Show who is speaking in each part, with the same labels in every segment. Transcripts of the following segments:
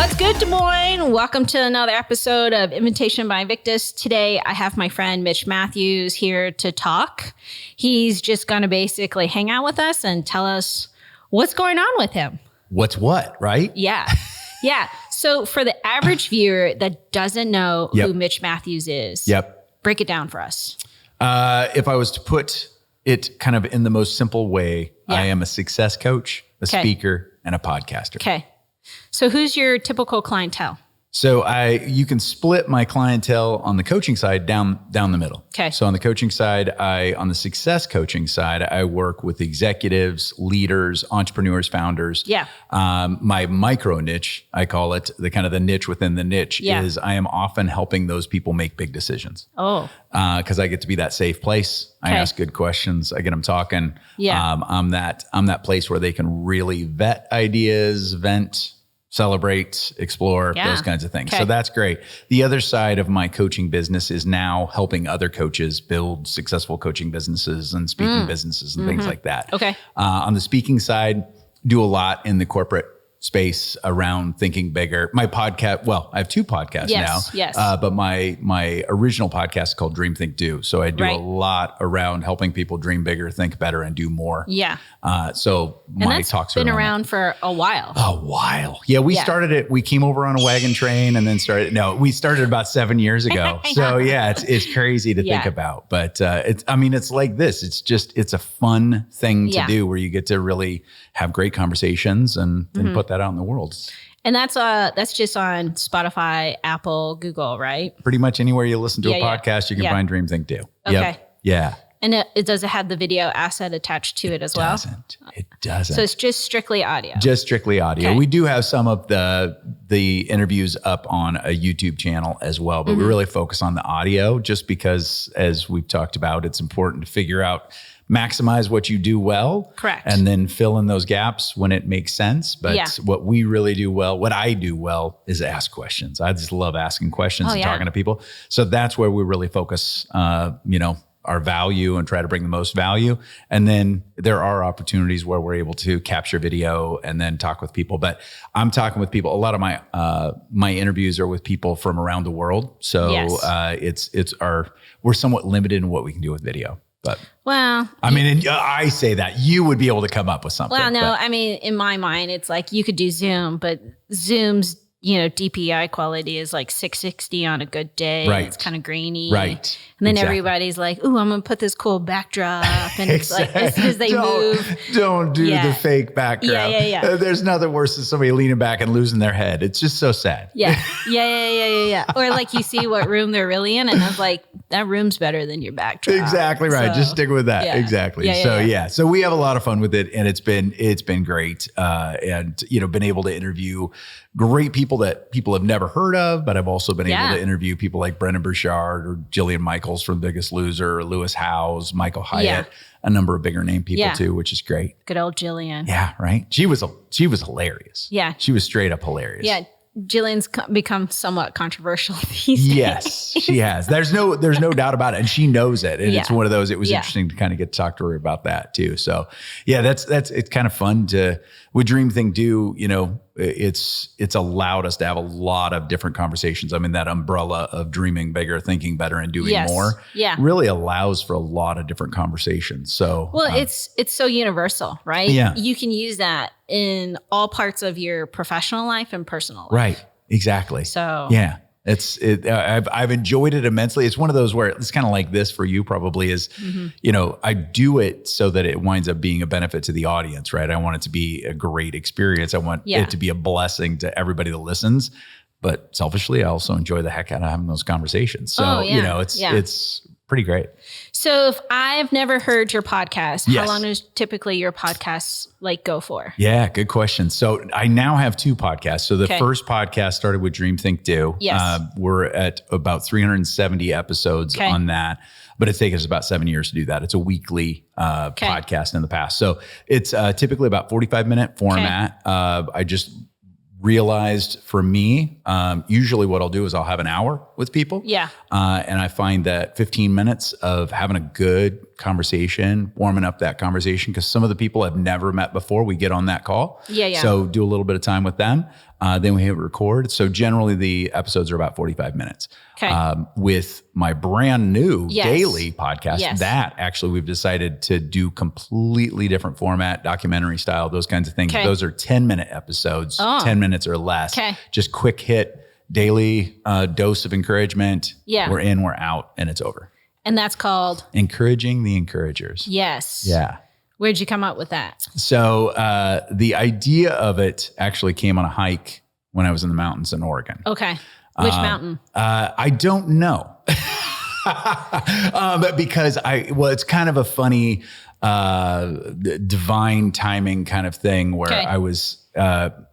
Speaker 1: What's good, Des Moines? Welcome to another episode of Invitation by Invictus. Today, I have my friend Mitch Matthews here to talk. He's just going to basically hang out with us and tell us what's going on with him.
Speaker 2: What's what, right?
Speaker 1: Yeah. Yeah. So for the average viewer that doesn't know who Mitch Matthews is, break it down for us.
Speaker 2: If I was to put it kind of in the most simple way, I am a success coach, a speaker, and a podcaster.
Speaker 1: Okay. So who's your typical clientele?
Speaker 2: So you can split my clientele on the coaching side down the middle.
Speaker 1: Okay.
Speaker 2: So on the coaching side, on the success coaching side, I work with executives, leaders, entrepreneurs, founders.
Speaker 1: Yeah.
Speaker 2: My micro niche, I call it, the kind of the niche within the niche is I am often helping those people make big decisions.
Speaker 1: Oh.
Speaker 2: Because I get to be that safe place. I ask good questions. I get them talking.
Speaker 1: Yeah.
Speaker 2: I'm that place where they can really vet ideas, vent, celebrate, explore, those kinds of things. So that's great. The other side of my coaching business is now helping other coaches build successful coaching businesses and speaking businesses and things like that.
Speaker 1: Okay.
Speaker 2: On the speaking side, do a lot in the corporate space around thinking bigger. My podcast, well, I have two podcasts now.
Speaker 1: Yes.
Speaker 2: But my original podcast is called Dream, Think, Do. So I do a lot around helping people dream bigger, think better, and do more.
Speaker 1: Yeah.
Speaker 2: So my talks are
Speaker 1: been around for a while.
Speaker 2: A while. Yeah, we started it. We came over on a wagon train and then we started about 7 years ago. So yeah, it's crazy to think about. But it's like this. It's a fun thing to do where you get to really have great conversations and put that out in the world.
Speaker 1: And that's just on Spotify, Apple, Google, right?
Speaker 2: Pretty much anywhere you listen to a podcast, you can find Dream, Think, Do.
Speaker 1: Okay.
Speaker 2: Yep. Yeah.
Speaker 1: And it does it have the video asset attached to it as well?
Speaker 2: It doesn't.
Speaker 1: So it's just strictly audio.
Speaker 2: Just strictly audio.
Speaker 1: Okay.
Speaker 2: We do have some of the interviews up on a YouTube channel as well, but we really focus on the audio just because, as we've talked about, it's important to figure out, maximize what you do well.
Speaker 1: Correct.
Speaker 2: And then fill in those gaps when it makes sense. But what we really do well, what I do well is ask questions. I just love asking questions and talking to people. So that's where we really focus, our value and try to bring the most value. And then there are opportunities where we're able to capture video and then talk with people. But I'm talking with people. A lot of my interviews are with people from around the world. So we're somewhat limited in what we can do with video. But I say that you would be able to come up with something.
Speaker 1: Well, no, in my mind, it's like you could do Zoom, but Zoom's DPI quality is like 660 on a good day.
Speaker 2: Right.
Speaker 1: It's kind of grainy.
Speaker 2: Right.
Speaker 1: And then everybody's like, ooh, I'm going to put this cool backdrop. And it's like, as soon as they move.
Speaker 2: Don't do the fake background.
Speaker 1: Yeah.
Speaker 2: There's nothing worse than somebody leaning back and losing their head. It's just so sad.
Speaker 1: Yeah. Or like you see what room they're really in. And it's like, that room's better than your backdrop.
Speaker 2: Exactly right. So, just stick with that. Yeah. Exactly. So we have a lot of fun with it, and it's been great. And been able to interview great people that people have never heard of, but I've also been able to interview people like Brendan Burchard or Jillian Michaels from Biggest Loser, or Lewis Howes, Michael Hyatt, a number of bigger name people too, which is great.
Speaker 1: Good old Jillian.
Speaker 2: Yeah, right. She was hilarious.
Speaker 1: Yeah.
Speaker 2: She was straight up hilarious.
Speaker 1: Yeah. Jillian's become somewhat controversial these days.
Speaker 2: Yes, she has. There's no doubt about it. And she knows it. And it's one of those, it was interesting to kind of get to talk to her about that too. So yeah, it's kind of fun with Dream, Think, Do, it's allowed us to have a lot of different conversations. That umbrella of dreaming bigger, thinking better, and doing more really allows for a lot of different conversations. So,
Speaker 1: it's so universal, right?
Speaker 2: Yeah.
Speaker 1: You can use that in all parts of your professional life and personal life.
Speaker 2: Right. Exactly.
Speaker 1: So,
Speaker 2: yeah. I've enjoyed it immensely. It's one of those where it's kind of like this for you probably is, I do it so that it winds up being a benefit to the audience, right? I want it to be a great experience. I want it to be a blessing to everybody that listens. But selfishly, I also enjoy the heck out of having those conversations. So, it's pretty great.
Speaker 1: So if I've never heard your podcast, how long does typically your podcasts go for?
Speaker 2: Yeah, good question. So I now have two podcasts. So the first podcast started with Dream, Think, Do.
Speaker 1: Yes.
Speaker 2: We're at about 370 episodes on that, but it's taken us about 7 years to do that. It's a weekly podcast in the past. So it's typically about 45-minute format. I just realized for me, usually what I'll do is I'll have an hour with people.
Speaker 1: Yeah.
Speaker 2: And I find that 15 minutes of having a good conversation, warming up that conversation, because some of the people I've never met before, we get on that call.
Speaker 1: Yeah.
Speaker 2: So do a little bit of time with them. Then we hit record. So generally the episodes are about 45 minutes.
Speaker 1: Okay.
Speaker 2: With my brand new daily podcast, that actually we've decided to do completely different format, documentary style, those kinds of things.
Speaker 1: Okay.
Speaker 2: Those are 10-minute episodes, 10 minutes or less.
Speaker 1: Okay.
Speaker 2: Just quick hit, daily dose of encouragement.
Speaker 1: Yeah.
Speaker 2: We're in, we're out, and it's over.
Speaker 1: And that's called?
Speaker 2: Encouraging the Encouragers.
Speaker 1: Yes.
Speaker 2: Yeah.
Speaker 1: Where'd you come up with that?
Speaker 2: So the idea of it actually came on a hike when I was in the mountains in Oregon.
Speaker 1: Okay. Which mountain?
Speaker 2: I don't know. But because it's kind of a funny divine timing kind of thing where I was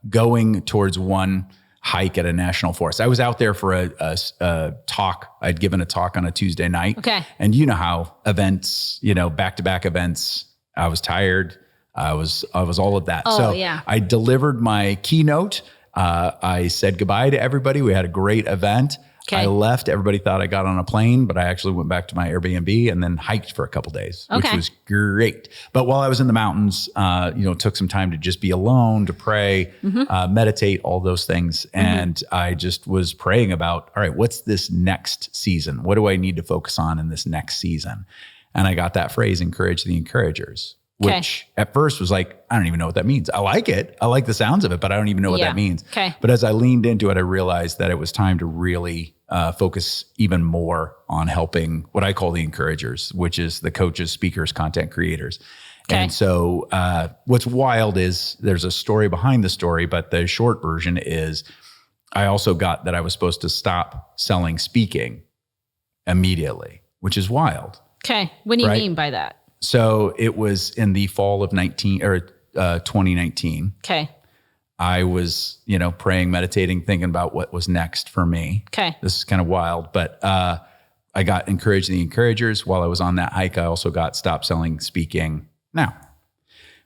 Speaker 2: going towards one hike at a national forest. I was out there for a talk. I'd given a talk on a Tuesday night.
Speaker 1: Okay.
Speaker 2: And you know how events, back-to-back events, I was tired. I was all of that. I delivered my keynote. I said goodbye to everybody. We had a great event. Okay. I left. Everybody thought I got on a plane, but I actually went back to my Airbnb and then hiked for a couple of days, which was great. But while I was in the mountains, took some time to just be alone, to pray, meditate, all those things. And I just was praying about, all right, what's this next season? What do I need to focus on in this next season? And I got that phrase, encourage the encouragers, which at first was like, I don't even know what that means. I like it. I like the sounds of it, but I don't even know what that means.
Speaker 1: Okay.
Speaker 2: But as I leaned into it, I realized that it was time to really focus even more on helping what I call the encouragers, which is the coaches, speakers, content creators. Okay. And so what's wild is there's a story behind the story, but the short version is I also got that I was supposed to stop selling speaking immediately, which is wild.
Speaker 1: Okay. What do you mean by that?
Speaker 2: So it was in the fall of 2019.
Speaker 1: Okay.
Speaker 2: I was, praying, meditating, thinking about what was next for me.
Speaker 1: Okay.
Speaker 2: This is kind of wild, but I got encouraged the encouragers. While I was on that hike, I also got stop selling speaking now,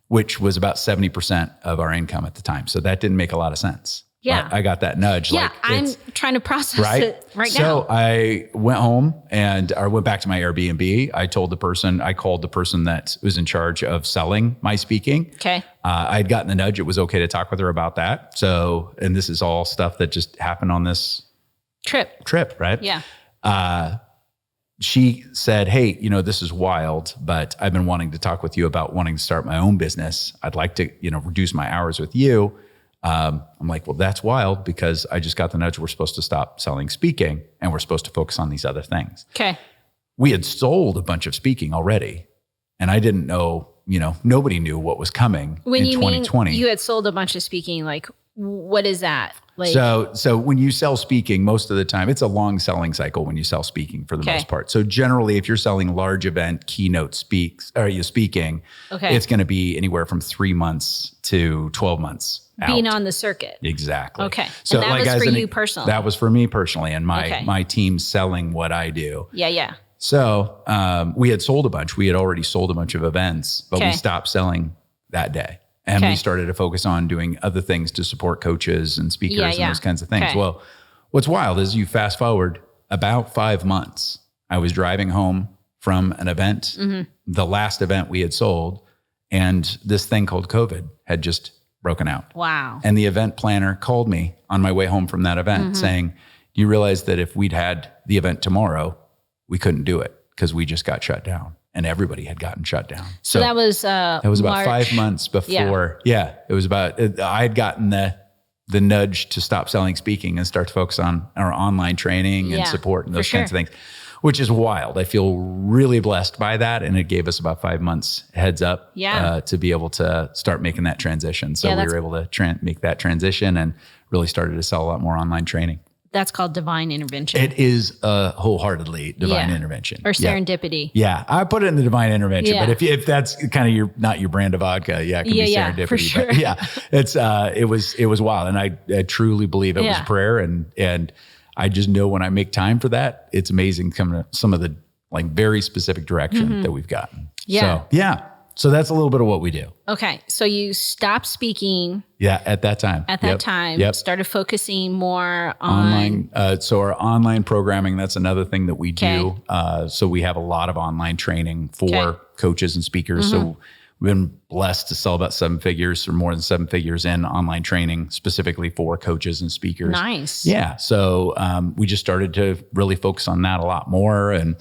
Speaker 2: which was about 70% of our income at the time. So that didn't make a lot of sense.
Speaker 1: Yeah.
Speaker 2: But I got that nudge.
Speaker 1: Yeah. I'm trying to process it right now.
Speaker 2: So I went home I went back to my Airbnb. I called the person that was in charge of selling my speaking.
Speaker 1: Okay.
Speaker 2: I had gotten the nudge. It was okay to talk with her about that. So, and this is all stuff that just happened on this trip, right?
Speaker 1: Yeah.
Speaker 2: She said, hey, this is wild, but I've been wanting to talk with you about wanting to start my own business. I'd like to, reduce my hours with you. I'm like, well, that's wild because I just got the nudge. We're supposed to stop selling speaking and we're supposed to focus on these other things.
Speaker 1: Okay.
Speaker 2: We had sold a bunch of speaking already and I didn't know, nobody knew what was coming in 2020.
Speaker 1: Mean you had sold a bunch of speaking, like what is that? Like,
Speaker 2: so when you sell speaking, most of the time, it's a long selling cycle when you sell speaking for the most part. So generally, if you're selling large event keynote speaking, it's going to be anywhere from 3 months to 12 months.
Speaker 1: Being on the circuit.
Speaker 2: Exactly.
Speaker 1: Okay.
Speaker 2: So
Speaker 1: and that was for you personally.
Speaker 2: That was for me personally and my team selling what I do.
Speaker 1: Yeah.
Speaker 2: So we had sold a bunch. We had already sold a bunch of events, but we stopped selling that day. And we started to focus on doing other things to support coaches and speakers and those kinds of things. Well, what's wild is you fast forward about 5 months. I was driving home from an event, the last event we had sold, and this thing called COVID had just broken out.
Speaker 1: Wow.
Speaker 2: And the event planner called me on my way home from that event saying, you realize that if we'd had the event tomorrow, we couldn't do it because we just got shut down. And everybody had gotten shut down.
Speaker 1: So that was
Speaker 2: about
Speaker 1: March.
Speaker 2: 5 months before. Yeah, it was about. I had gotten the nudge to stop selling speaking and start to focus on our online training and support and those kinds of things, which is wild. I feel really blessed by that, and it gave us about 5 months heads up to be able to start making that transition. So we were able to make that transition and really started to sell a lot more online training.
Speaker 1: That's called divine intervention.
Speaker 2: It is wholeheartedly divine intervention.
Speaker 1: Or serendipity.
Speaker 2: Yeah, I put it in the divine intervention. But if that's kind of not your brand of vodka, it can be serendipity. For sure. But it's it was wild. And I truly believe it was prayer. And I just know when I make time for that, it's amazing coming to some of the very specific direction that we've gotten.
Speaker 1: Yeah.
Speaker 2: So that's a little bit of what we do.
Speaker 1: Okay. So you stopped speaking.
Speaker 2: Yeah. At that time.
Speaker 1: Started focusing more
Speaker 2: on online. So our online programming, that's another thing that we do. So we have a lot of online training for coaches and speakers. So we've been blessed to sell about 7 figures or more than 7 figures in online training specifically for coaches and speakers.
Speaker 1: Nice.
Speaker 2: Yeah. So we just started to really focus on that a lot more and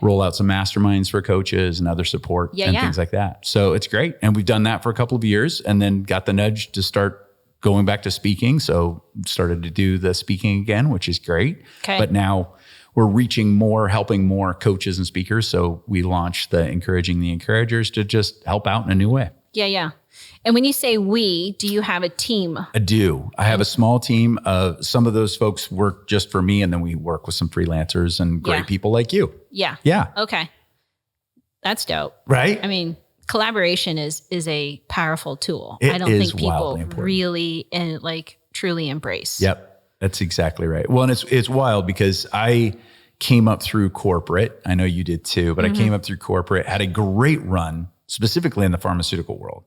Speaker 2: roll out some masterminds for coaches and other support and things like that. So it's great. And we've done that for a couple of years and then got the nudge to start going back to speaking. So started to do the speaking again, which is great. But now we're reaching more, helping more coaches and speakers. So we launched the Encouraging the Encouragers to just help out in a new way.
Speaker 1: Yeah. And when you say we, do you have a team?
Speaker 2: I do. I have a small team. Some of those folks work just for me, and then we work with some freelancers and great people like you.
Speaker 1: Yeah. Okay. That's dope.
Speaker 2: Right?
Speaker 1: I mean, collaboration is a powerful tool. I don't think people really truly embrace.
Speaker 2: Yep. That's exactly right. Well, and it's wild because I came up through corporate. I know you did too, but I came up through corporate, had a great run, specifically in the pharmaceutical world.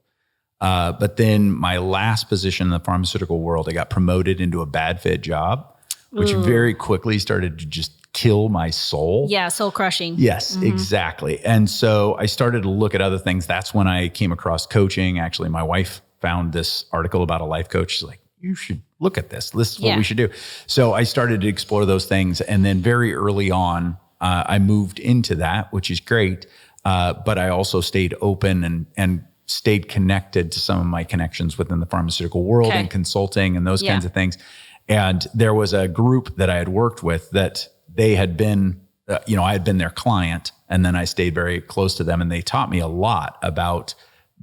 Speaker 2: But then my last position in the pharmaceutical world, I got promoted into a bad fit job, which very quickly started to just kill my soul.
Speaker 1: Yeah, soul crushing.
Speaker 2: Yes, exactly. And so I started to look at other things. That's when I came across coaching. Actually, my wife found this article about a life coach. She's like, you should look at this. This is what we should do. So I started to explore those things. And then very early on, I moved into that, which is great. But I also stayed open and stayed connected to some of my connections within the pharmaceutical world and consulting and those kinds of things. And there was a group that I had worked with that they had been, I had been their client, and then I stayed very close to them, and they taught me a lot about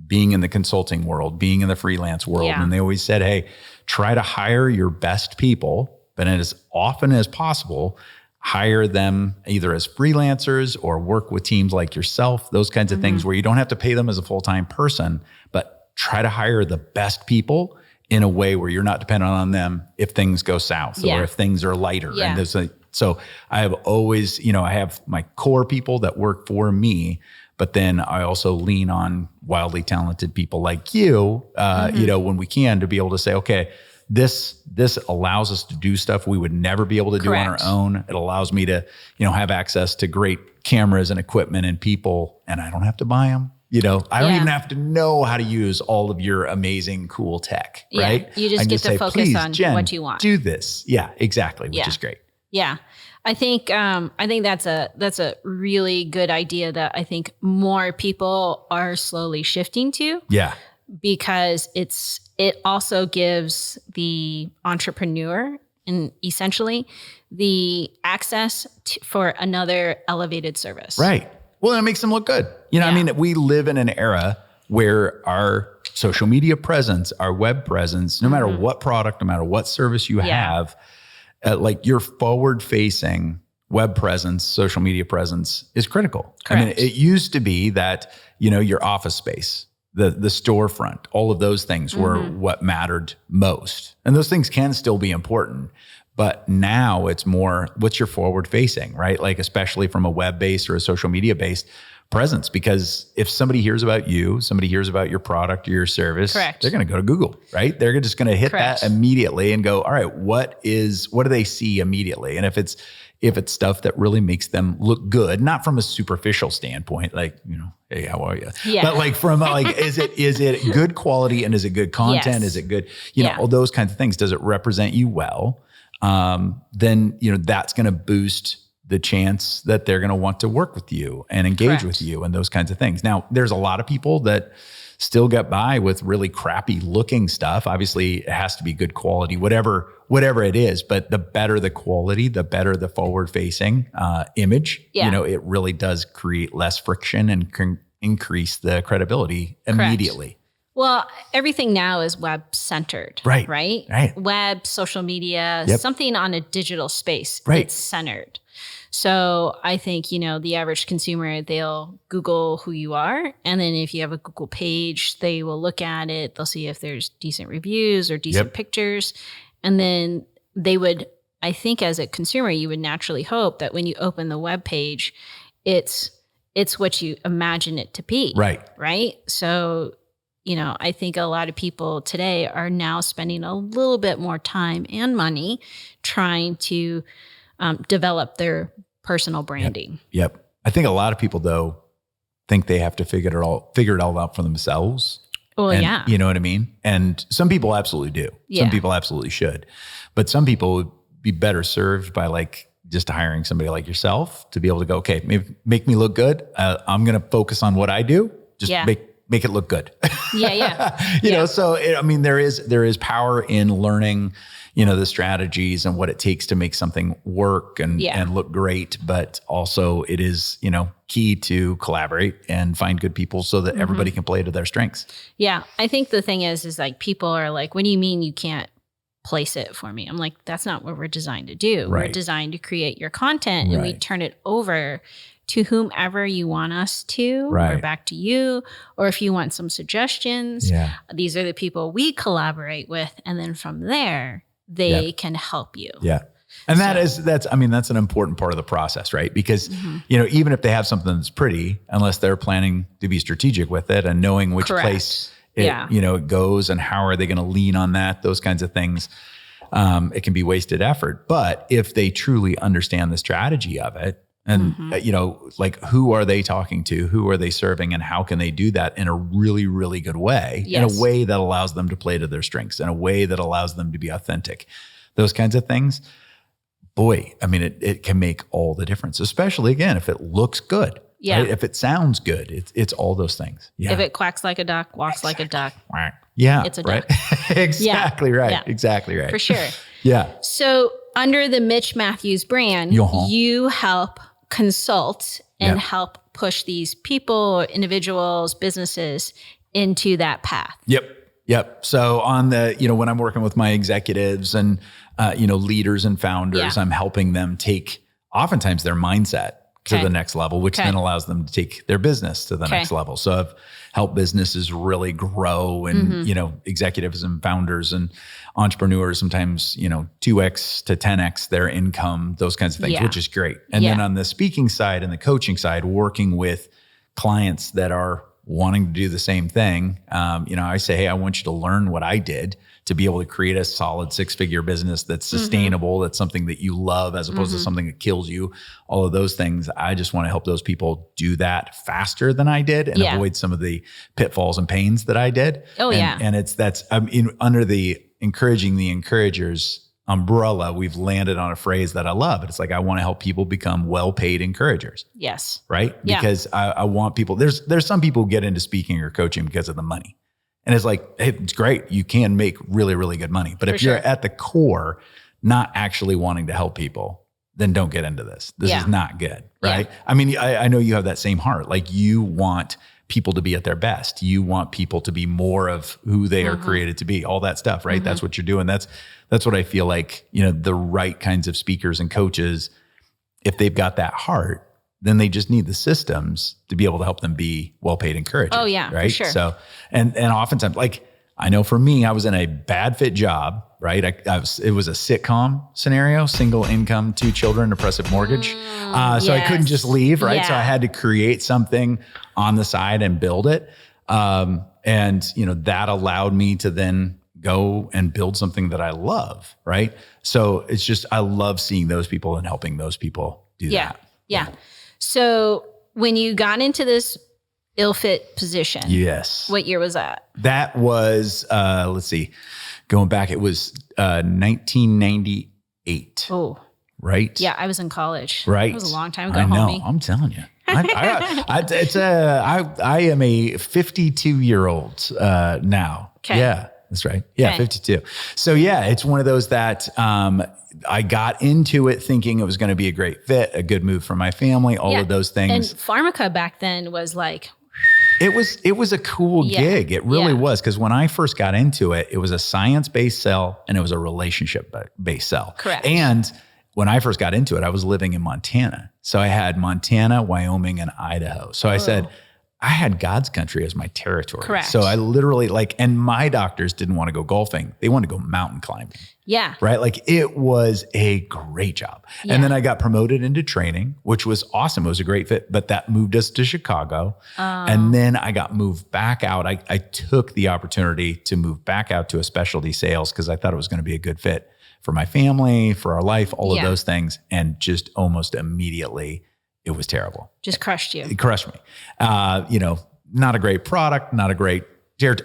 Speaker 2: being in the consulting world, being in the freelance world. And they always said, hey, try to hire your best people, but as often as possible, hire them either as freelancers or work with teams like yourself, those kinds of things where you don't have to pay them as a full-time person, but try to hire the best people in a way where you're not dependent on them if things go south or if things are lighter. And so I have always, I have my core people that work for me, but then I also lean on wildly talented people like you, when we can, to be able to say, okay, this allows us to do stuff we would never be able to do on our own. It allows me to, have access to great cameras and equipment and people, and I don't have to buy them. I don't even have to know how to use all of your amazing, cool tech, right?
Speaker 1: You just get to focus on Jen, what you want.
Speaker 2: Do this. Yeah, exactly, which is great.
Speaker 1: Yeah. I think that's a really good idea that I think more people are slowly shifting to.
Speaker 2: Yeah.
Speaker 1: Because it also gives the entrepreneur and essentially the access for another elevated service.
Speaker 2: Right. Well, it makes them look good. I mean, we live in an era where our social media presence, our web presence, no matter what product, no matter what service you have, your forward-facing web presence, social media presence is critical.
Speaker 1: Correct.
Speaker 2: I mean, it used to be that, your office space, the storefront, all of those things were what mattered most. And those things can still be important. But now it's more, what's your forward facing, right? Like, especially from a web-based or a social media-based presence, because if somebody hears about you, somebody hears about your product or your service, they're going to go to Google, right? They're just going to hit that immediately and go, all right, what do they see immediately? And if it's stuff that really makes them look good, not from a superficial standpoint, like, hey, how are you? Yeah. But like from is it good quality, and is it good content? Is it good, all those kinds of things? Does it represent you well? Then, that's going to boost the chance that they're going to want to work with you and engage with you and those kinds of things. Now, there's a lot of people that still get by with really crappy looking stuff. Obviously, it has to be good quality, whatever it is, but the better the quality, the better the forward facing image, it really does create less friction and can increase the credibility immediately.
Speaker 1: Well, everything now is web centered, right? Web, social media, something on a digital space, it's centered. So I think, the average consumer, they'll Google who you are. And then if you have a Google page, they will look at it. They'll see if there's decent reviews or decent pictures. And then they would, I think as a consumer, you would naturally hope that when you open the web page, it's It's what you imagine it to be.
Speaker 2: Right.
Speaker 1: Right. So, I think a lot of people today are now spending a little bit more time and money trying to develop their personal branding.
Speaker 2: Yep. I think a lot of people, though, think they have to figure it all out for themselves.
Speaker 1: Well, yeah.
Speaker 2: You know what I mean? And some people absolutely do.
Speaker 1: Yeah.
Speaker 2: Some people absolutely should. But some people would be better served by like just hiring somebody like yourself to be able to go, okay, make me look good. I'm going to focus on what I do. Just make it look good.
Speaker 1: Yeah.
Speaker 2: you know, so there is power in learning, the strategies and what it takes to make something work and look great. But also it is, key to collaborate and find good people so that everybody can play to their strengths.
Speaker 1: Yeah. I think the thing is like people are like, what do you mean you can't place it for me? I'm like, that's not what we're designed to do.
Speaker 2: Right.
Speaker 1: We're designed to create your content and we turn it over to whomever you want us to, or back to you, or if you want some suggestions, these are the people we collaborate with. And then from there, they can help you.
Speaker 2: Yeah. And that's an important part of the process, right? Because, even if they have something that's pretty, unless they're planning to be strategic with it and knowing which place it goes and how are they going to lean on that, those kinds of things, it can be wasted effort. But if they truly understand the strategy of it, and, like who are they talking to? Who are they serving? And how can they do that in a really, really good way, in a way that allows them to play to their strengths, in a way that allows them to be authentic, those kinds of things. Boy, it can make all the difference, especially again, if it looks good. Yeah. Right? If it sounds good, it's all those things. Yeah.
Speaker 1: If it quacks like a duck, walks like a duck.
Speaker 2: Yeah.
Speaker 1: It's a duck.
Speaker 2: Exactly right. Yeah. Exactly right.
Speaker 1: For sure.
Speaker 2: Yeah.
Speaker 1: So under the Mitch Matthews brand, you help consult and help push these people, individuals, businesses into that path.
Speaker 2: Yep. So on the, when I'm working with my executives and, leaders and founders, I'm helping them take oftentimes their mindset to the next level, which then allows them to take their business to the next level. So I've helped businesses really grow and, executives and founders and entrepreneurs, sometimes, 2x to 10x their income, those kinds of things, which is great. And then on the speaking side and the coaching side, working with clients that are wanting to do the same thing. I say, hey, I want you to learn what I did to be able to create a solid 6-figure business that's sustainable, that's something that you love as opposed to something that kills you, all of those things. I just want to help those people do that faster than I did and avoid some of the pitfalls and pains that I did. And under the encouraging the encouragers umbrella, we've landed on a phrase that I love. It's like, I want to help people become well-paid encouragers.
Speaker 1: Yes.
Speaker 2: Right? Because I want people, there's some people who get into speaking or coaching because of the money. And it's like, hey, it's great. You can make really, really good money. But if you're at the core, not actually wanting to help people, then don't get into this. This is not good. Right? Yeah. I know you have that same heart. Like you want people to be at their best. You want people to be more of who they are created to be, all that stuff, right? That's what you're doing. That's what I feel like, the right kinds of speakers and coaches, if they've got that heart, then they just need the systems to be able to help them be well-paid encouragers.
Speaker 1: Oh yeah,
Speaker 2: right.
Speaker 1: For sure.
Speaker 2: So, and oftentimes, like I know for me, I was in a bad fit job, right? It was a sitcom scenario, single income, 2 children, depressive mortgage. So I couldn't just leave, right? So I had to create something on the side and build it. And that allowed me to then go and build something that I love, right? So it's just, I love seeing those people and helping those people do that.
Speaker 1: Yeah. So when you got into this ill-fit position, what year was that?
Speaker 2: That was, let's see, going back, it was 1998.
Speaker 1: Oh,
Speaker 2: right.
Speaker 1: Yeah, I was in college.
Speaker 2: Right,
Speaker 1: it was a long time ago.
Speaker 2: I know.
Speaker 1: Homie.
Speaker 2: I'm telling you, I am a 52-year-old now.
Speaker 1: Okay.
Speaker 2: Yeah, that's right. Yeah, 52. So it's one of those that I got into it thinking it was going to be a great fit, a good move for my family, all of those things.
Speaker 1: And Pharmaca back then was like,
Speaker 2: it was a cool gig. It really was. Because when I first got into it, it was a science-based sell and it was a relationship-based sell.
Speaker 1: Correct.
Speaker 2: And when I first got into it, I was living in Montana. So I had Montana, Wyoming, and Idaho. So I said, I had God's country as my territory.
Speaker 1: Correct.
Speaker 2: So I literally and my doctors didn't want to go golfing. They wanted to go mountain climbing.
Speaker 1: Yeah.
Speaker 2: Right. Like it was a great job. Yeah. And then I got promoted into training, which was awesome. It was a great fit, but that moved us to Chicago. And then I got moved back out. I took the opportunity to move back out to a specialty sales because I thought it was going to be a good fit for my family, for our life, all of those things. And just almost immediately, it was terrible.
Speaker 1: Just crushed you.
Speaker 2: It crushed me. Not a great product, not a great,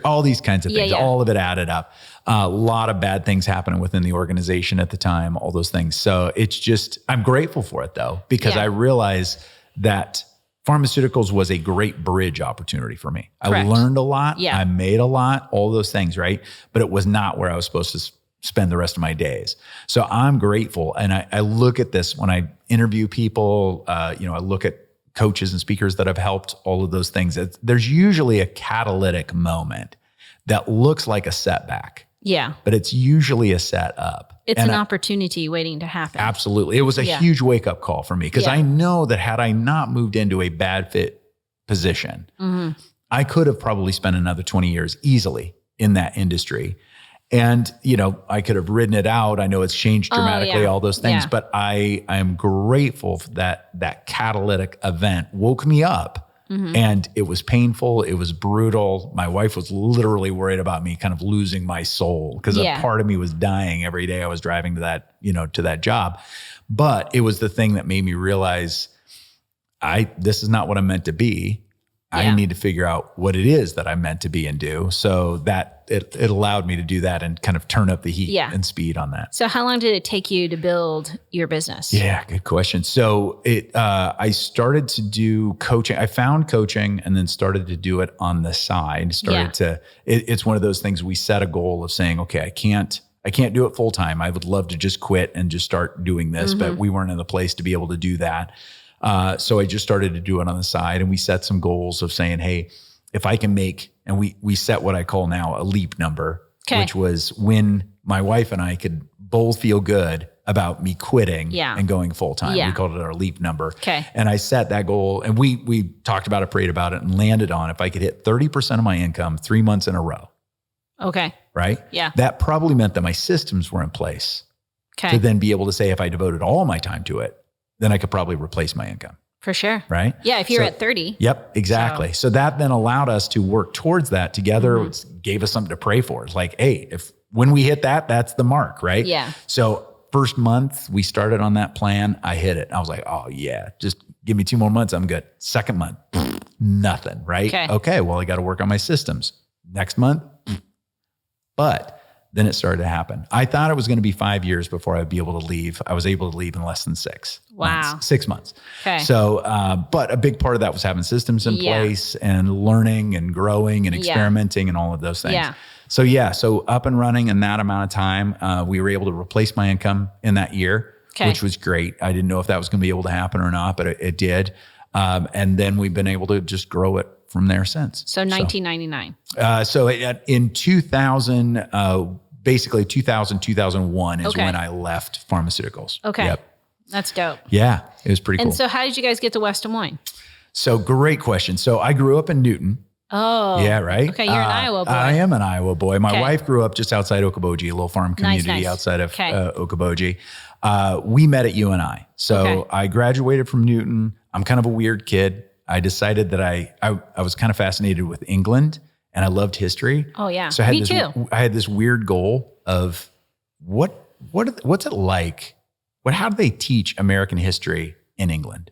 Speaker 2: all these kinds of things. Yeah. All of it added up. A lot of bad things happening within the organization at the time, all those things. So it's just, I'm grateful for it though, because I realized that pharmaceuticals was a great bridge opportunity for me. Correct. I learned a lot. Yeah. I made a lot, all those things, right? But it was not where I was supposed to spend the rest of my days. So I'm grateful. And I look at this when I interview people, I look at coaches and speakers that have helped, all of those things. There's usually a catalytic moment that looks like a setback.
Speaker 1: Yeah.
Speaker 2: But it's usually a setup.
Speaker 1: It's an opportunity waiting to happen.
Speaker 2: Absolutely. It was a huge wake up call for me because I know that had I not moved into a bad fit position, I could have probably spent another 20 years easily in that industry. And, I could have ridden it out. I know it's changed dramatically, all those things, but I am grateful that catalytic event woke me up. And it was painful. It was brutal. My wife was literally worried about me kind of losing my soul because a part of me was dying every day I was driving to that job. But it was the thing that made me realize this is not what I'm meant to be. I need to figure out what it is that I'm meant to be and do. So that it allowed me to do that and kind of turn up the heat and speed on that.
Speaker 1: So how long did it take you to build your business?
Speaker 2: Yeah, good question. So I started to do coaching. I found coaching and then started to do it on the side. It's one of those things we set a goal of saying, okay, I can't do it full time. I would love to just quit and just start doing this, but we weren't in the place to be able to do that. So I just started to do it on the side, and we set some goals of saying, hey, if I can make, and we set what I call now a leap number, which was when my wife and I could both feel good about me quitting and going full time. We called it our leap number. Okay. And I set that goal, and we talked about it, prayed about it, and landed on if I could hit 30% of my income 3 months in a row.
Speaker 1: Okay.
Speaker 2: Right?
Speaker 1: Yeah.
Speaker 2: That probably meant that my systems were in place to then be able to say if I devoted all my time to it, then I could probably replace my income.
Speaker 1: For sure.
Speaker 2: Right?
Speaker 1: Yeah, if you're at 30.
Speaker 2: Yep, exactly. So that then allowed us to work towards that together. It gave us something to pray for. It's like, hey, when we hit that, that's the mark, right?
Speaker 1: Yeah.
Speaker 2: So first month we started on that plan, I hit it. I was like, oh yeah, just give me 2 more months, I'm good. Second month, nothing, right? Okay, well, I got to work on my systems. Next month, but then it started to happen. I thought it was going to be 5 years before I'd be able to leave. I was able to leave in less than 6 months. 6 months. Okay. So, but a big part of that was having systems in place and learning and growing and experimenting and all of those things. Yeah. So up and running in that amount of time, we were able to replace my income in that year, which was great. I didn't know if that was going to be able to happen or not, but it did. And then we've been able to just grow it from there since.
Speaker 1: So 1999.
Speaker 2: In 2000, basically 2001 is when I left pharmaceuticals.
Speaker 1: Okay. Yep. That's dope.
Speaker 2: Yeah, it was pretty cool.
Speaker 1: And so how did you guys get to West Des Moines?
Speaker 2: So great question. So I grew up in Newton.
Speaker 1: Oh.
Speaker 2: Yeah, right?
Speaker 1: Okay, you're an Iowa boy.
Speaker 2: I am an Iowa boy. My wife grew up just outside Okoboji, a little farm community outside of Okoboji. We met at UNI. So I graduated from Newton. I'm kind of a weird kid. I decided that I was kind of fascinated with England and I loved history.
Speaker 1: Oh yeah,
Speaker 2: so
Speaker 1: me too.
Speaker 2: I had this weird goal of what's it like? How do they teach American history in England?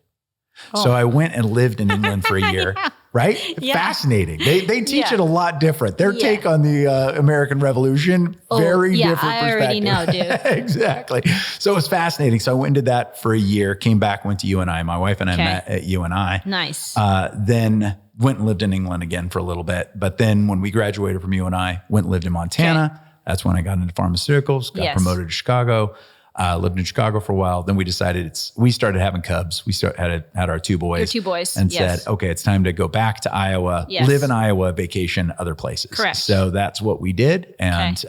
Speaker 2: Oh. So I went and lived in England for a year. Right? Yeah. Fascinating. They teach it a lot different. Their take on the American Revolution, very different perspective.
Speaker 1: I already know, dude.
Speaker 2: Exactly. So it was fascinating. So I went and did that for a year, came back, went to UNI. My wife and I met at UNI.
Speaker 1: Nice.
Speaker 2: Then went and lived in England again for a little bit. But then when we graduated from UNI, went and lived in Montana. Okay. That's when I got into pharmaceuticals, got promoted to Chicago. Lived in Chicago for a while. Then we decided we started having cubs. We had our 2 boys.
Speaker 1: Your 2 boys.
Speaker 2: And said, okay, it's time to go back to Iowa, live in Iowa, vacation other places.
Speaker 1: Correct.
Speaker 2: So that's what we did. And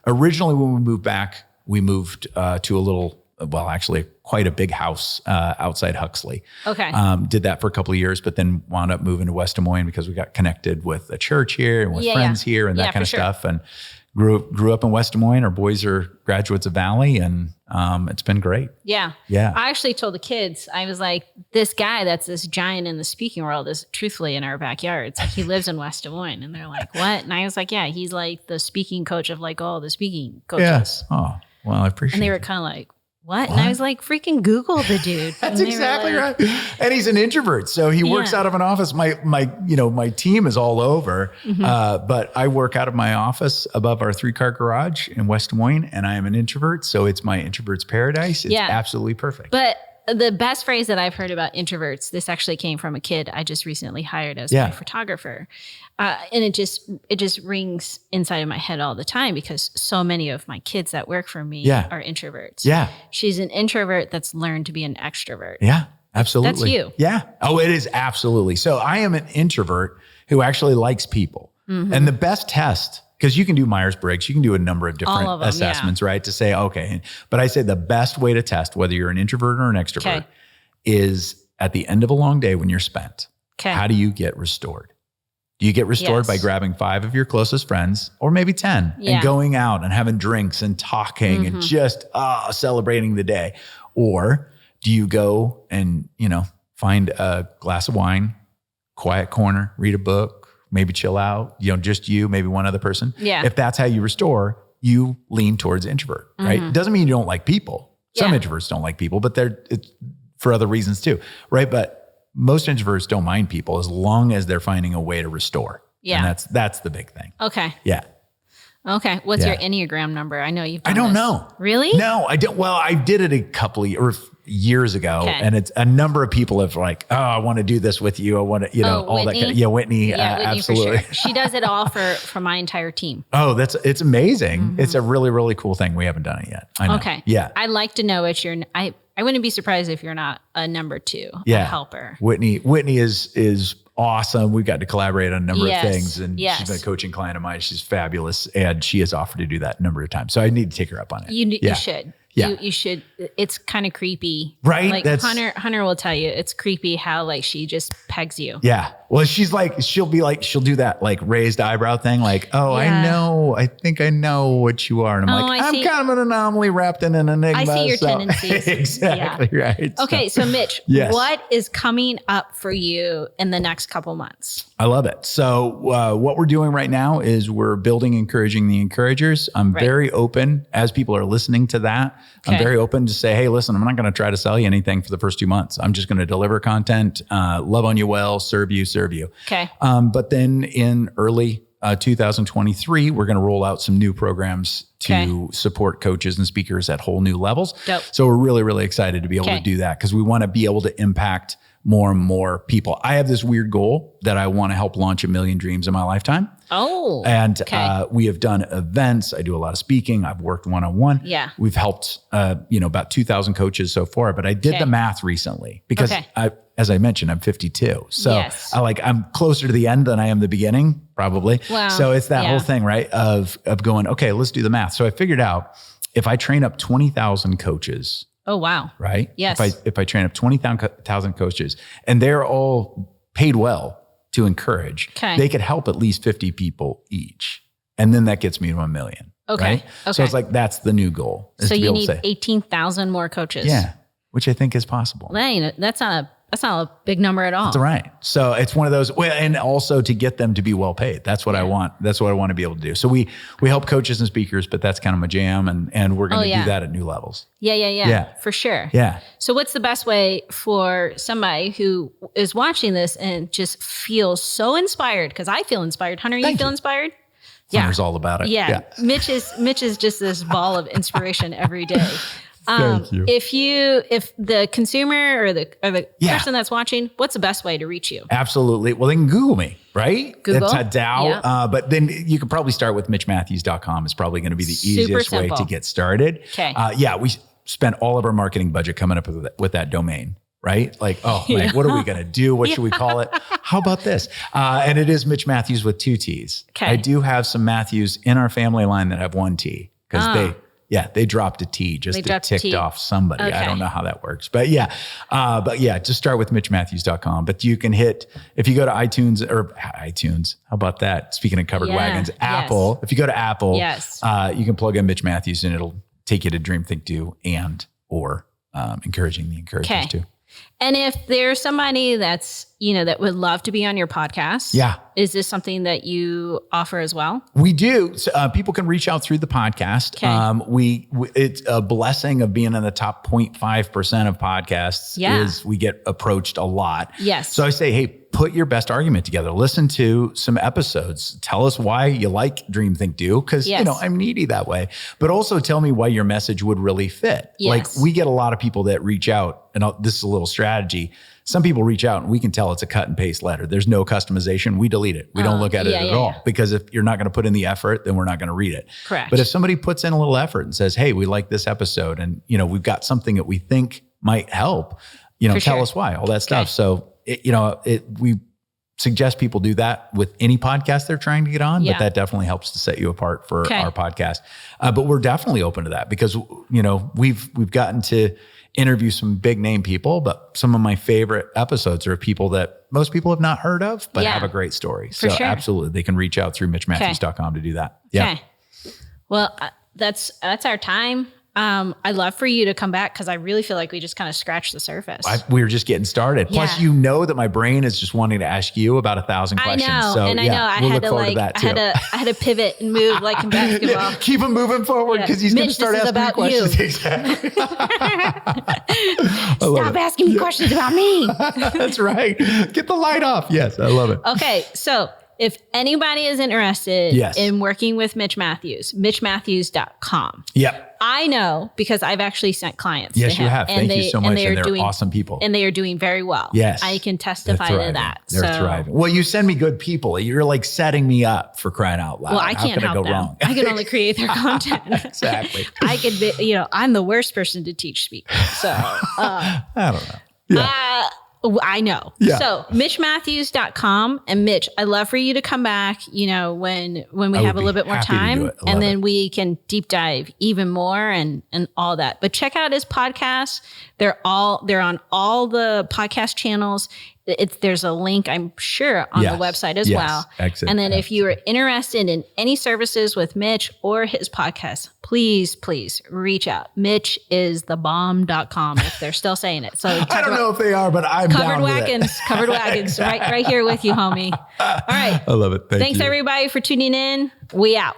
Speaker 2: originally when we moved back, we moved to a little actually quite a big house outside Huxley.
Speaker 1: Okay.
Speaker 2: Did that for a couple of years, but then wound up moving to West Des Moines because we got connected with a church here and with friends here and that kind of stuff. And grew up in West Des Moines. Our boys are graduates of Valley, and it's been great.
Speaker 1: Yeah.
Speaker 2: Yeah.
Speaker 1: I actually told the kids, I was like, this guy that's this giant in the speaking world is truthfully in our backyard. It's like he lives in West Des Moines. And they're like, what? And I was like, yeah, he's like the speaking coach of like all the speaking coaches.
Speaker 2: Yeah. Oh, well, I appreciate it.
Speaker 1: And they were kind of like, what? And I was like, freaking Google the dude.
Speaker 2: That's exactly right. And he's an introvert. So he works out of an office. My team is all over. But I work out of my office above our 3-car garage in West Des Moines, and I am an introvert. So it's my introvert's paradise. It's absolutely perfect.
Speaker 1: But the best phrase that I've heard about introverts, this actually came from a kid I just recently hired as my photographer. And it just rings inside of my head all the time because so many of my kids that work for me are introverts.
Speaker 2: Yeah.
Speaker 1: She's an introvert that's learned to be an extrovert.
Speaker 2: Yeah, absolutely.
Speaker 1: That's you.
Speaker 2: Yeah. Oh, it is absolutely. So I am an introvert who actually likes people. And the best test, because you can do Myers-Briggs, you can do a number of different assessments, right? To say, okay. But I say the best way to test whether you're an introvert or an extrovert is at the end of a long day when you're spent. How do you get restored? Do you get restored by grabbing 5 of your closest friends or maybe 10 and going out and having drinks and talking and just celebrating the day? Or do you go and, find a glass of wine, quiet corner, read a book, maybe chill out, just you, maybe one other person. Yeah. If that's how you restore, you lean towards introvert, right? It doesn't mean you don't like people. Some introverts don't like people, but it's for other reasons too, right? But most introverts don't mind people as long as they're finding a way to restore. Yeah. And that's the big thing.
Speaker 1: Okay.
Speaker 2: Yeah.
Speaker 1: Okay. What's your Enneagram number? I know you've done
Speaker 2: I don't
Speaker 1: this.
Speaker 2: know.
Speaker 1: Really?
Speaker 2: No, I don't. Well, I did it a couple of years ago, and it's a number of people have like, oh, I want to do this with you. I want to, all
Speaker 1: Whitney?
Speaker 2: that kind of, Whitney,
Speaker 1: Whitney
Speaker 2: absolutely.
Speaker 1: For sure. She does it all for my entire team.
Speaker 2: Oh, it's amazing. It's a really, really cool thing. We haven't done it yet. I know.
Speaker 1: Okay.
Speaker 2: Yeah.
Speaker 1: I'd like to know what I wouldn't be surprised if you're not a number 2, a helper.
Speaker 2: Whitney is awesome. We've got to collaborate on a number of things, and she's been a coaching client of mine. She's fabulous, and she has offered to do that a number of times. So I need to take her up on it.
Speaker 1: You should. Yeah. You should. It's kind of creepy.
Speaker 2: Right.
Speaker 1: Like Hunter will tell you it's creepy how like she just pegs you.
Speaker 2: Yeah. Well, she'll do that like raised eyebrow thing. Like, I think I know what you are. And I'm I'm kind of an anomaly wrapped in an enigma.
Speaker 1: I see your tendencies.
Speaker 2: Exactly right.
Speaker 1: Okay. So Mitch, what is coming up for you in the next couple months?
Speaker 2: I love it. So what we're doing right now is we're building, encouraging the encouragers. I'm very open as people are listening to that. I'm very open to say, hey, listen, I'm not going to try to sell you anything for the first 2 months. I'm just going to deliver content, love on you well, serve you.
Speaker 1: Okay.
Speaker 2: But then in early 2023, we're going to roll out some new programs to support coaches and speakers at whole new levels.
Speaker 1: Dope.
Speaker 2: So we're really, really excited to be able to do that because we want to be able to impact more and more people. I have this weird goal that I want to help launch 1 million dreams in my lifetime.
Speaker 1: Oh,
Speaker 2: and we have done events. I do a lot of speaking. I've worked one-on-one.
Speaker 1: Yeah.
Speaker 2: We've helped, about 2,000 coaches so far, but I did the math recently because as I mentioned, I'm 52. So I'm closer to the end than I am the beginning, probably.
Speaker 1: Wow.
Speaker 2: So it's that whole thing, right? Of going, okay, let's do the math. So I figured out if I train up 20,000 coaches.
Speaker 1: Oh, wow.
Speaker 2: Right?
Speaker 1: Yes.
Speaker 2: If I train up 20,000 coaches and they're all paid well to encourage, they could help at least 50 people each. And then that gets me to 1 million.
Speaker 1: Okay.
Speaker 2: Right? Okay. So it's like, that's the new goal.
Speaker 1: So you need 18,000 more coaches.
Speaker 2: Yeah. Which I think is possible.
Speaker 1: That's not a big number at all.
Speaker 2: That's right. So it's one of those, and also to get them to be well paid. That's what I want. That's what I want to be able to do. So we help coaches and speakers, but that's kind of my jam. And we're going to do that at new levels.
Speaker 1: Yeah. For sure.
Speaker 2: Yeah.
Speaker 1: So what's the best way for somebody who is watching this and just feels so inspired? Because I feel inspired. Hunter, you feel inspired?
Speaker 2: Hunter's all about it.
Speaker 1: Yeah. Mitch is just this ball of inspiration every day.
Speaker 2: Thank you.
Speaker 1: If the consumer or the person that's watching, what's the best way to reach you?
Speaker 2: Absolutely. Well, they can Google me, right?
Speaker 1: Google.
Speaker 2: That's but then you can probably start with mitchmatthews.com. It's probably going to be the easiest way to get started.
Speaker 1: Okay.
Speaker 2: We spent all of our marketing budget coming up with that domain. Right? Like, man, what are we going to do? What should we call it? How about this? And it is Mitch Matthews with 2 T's.
Speaker 1: Okay.
Speaker 2: I do have some Matthews in our family line that have 1 T because Yeah, they dropped a T just to tick off somebody. Okay. I don't know how that works. But yeah, just start with mitchmatthews.com. But you can if you go to iTunes, how about that? Speaking of covered wagons, Apple. Yes. If you go to Apple, you can plug in Mitch Matthews and it'll take you to Dream, Think, Do, or encouraging the encouragers too.
Speaker 1: And if there's somebody that's, that would love to be on your podcast, is this something that you offer as well?
Speaker 2: We do. So, people can reach out through the podcast. Okay. It's a blessing of being in the top 0.5% of podcasts is we get approached a lot.
Speaker 1: Yes.
Speaker 2: So I say, hey, put your best argument together. Listen to some episodes. Tell us why you like Dream, Think, Do, because I'm needy that way. But also tell me why your message would really fit. Yes. Like we get a lot of people that reach out, and this is a little strategy. Some people reach out and we can tell it's a cut and paste letter. There's no customization. We delete it. We don't look at it at all because if you're not going to put in the effort, then we're not going to read it.
Speaker 1: Correct.
Speaker 2: But if somebody puts in a little effort and says, hey, we like this episode and, we've got something that we think might help, tell us why, all that stuff. So, we suggest people do that with any podcast they're trying to get on, but that definitely helps to set you apart for our podcast. But we're definitely open to that because, we've gotten to interview some big name people, but some of my favorite episodes are people that most people have not heard of, but have a great story. So absolutely, they can reach out through mitchmatthews.com to do that. Yeah.
Speaker 1: Okay. Well, that's our time. I'd love for you to come back because I really feel like we just kind of scratched the surface.
Speaker 2: We were just getting started. Plus, that my brain is just wanting to ask you about 1,000 questions.
Speaker 1: I know,
Speaker 2: so,
Speaker 1: and I know I had to pivot and move like in basketball.
Speaker 2: Keep them moving forward because he's going to start asking me questions. Exactly.
Speaker 1: Stop asking me questions about me.
Speaker 2: That's right. Get the light off. Yes, I love it.
Speaker 1: Okay, so if anybody is interested in working with Mitch Matthews, mitchmatthews.com.
Speaker 2: Yep.
Speaker 1: I know because I've actually sent clients.
Speaker 2: Yes, you have. Thank you so much. And they're awesome people.
Speaker 1: And they are doing very well.
Speaker 2: Yes.
Speaker 1: I can testify to that.
Speaker 2: They're thriving. Well, you send me good people. You're like setting me up for crying out loud.
Speaker 1: Well, I can't help them. Wrong? I can only create their content.
Speaker 2: Exactly.
Speaker 1: I could be, I'm the worst person to teach speaking. So
Speaker 2: I don't know. Yeah.
Speaker 1: I know. Yeah. So mitchmatthews.com. And Mitch, I'd love for you to come back, when we have a little bit more time and then we can deep dive even more and all that. But check out his podcasts. They're on all the podcast channels. There's a link, I'm sure, on the website as well. Excellent. And then if you are interested in any services with Mitch or his podcast, please reach out. MitchIsTheBomb.com if they're still saying it. So
Speaker 2: I don't know if they are, but I'm down with it.
Speaker 1: Covered wagons, right here with you, homie. All right.
Speaker 2: I love it.
Speaker 1: Thanks everybody for tuning in. We out.